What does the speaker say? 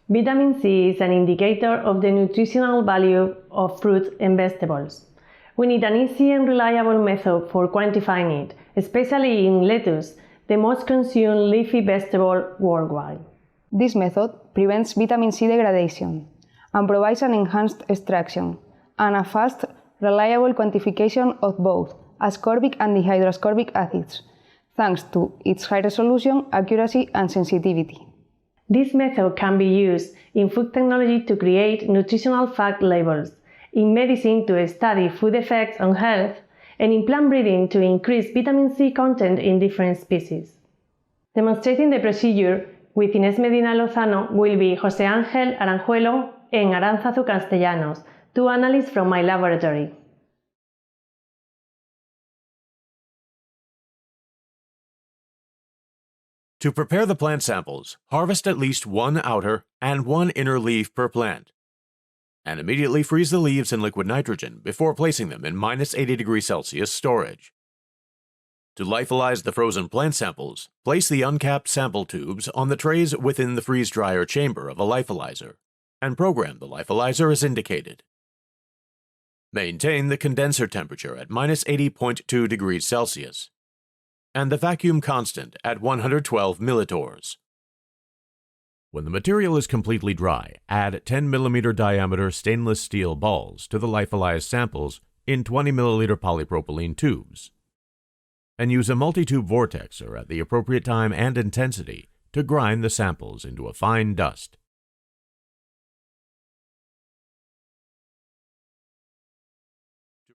Vitamin C is an indicator of the nutritional value of fruits and vegetables. We need an easy and reliable method for quantifying it, especially in lettuce, the most consumed leafy vegetable worldwide. This method prevents vitamin C degradation and provides an enhanced extraction and a fast, reliable quantification of both ascorbic and dehydroascorbic acids, thanks to its high resolution, accuracy and sensitivity. This method can be used in food technology to create nutritional fact labels, in medicine to study food effects on health, and in plant breeding to increase vitamin C content in different species. Demonstrating the procedure with Inés Medina-Lozano will be José Ángel Aranjuelo and Aránzazu Castellanos, two analysts from my laboratory. To prepare the plant samples, harvest at least one outer and one inner leaf per plant, and immediately freeze the leaves in liquid nitrogen before placing them in -80°C storage. To lyophilize the frozen plant samples, place the uncapped sample tubes on the trays within the freeze-dryer chamber of a lyophilizer, and program the lyophilizer as indicated. Maintain the condenser temperature at -80.2°C, and the vacuum constant at 112 millitors. When the material is completely dry, add 10 mm diameter stainless steel balls to the lyophilized samples in 20 ml polypropylene tubes, and use a multi-tube vortexer at the appropriate time and intensity to grind the samples into a fine dust.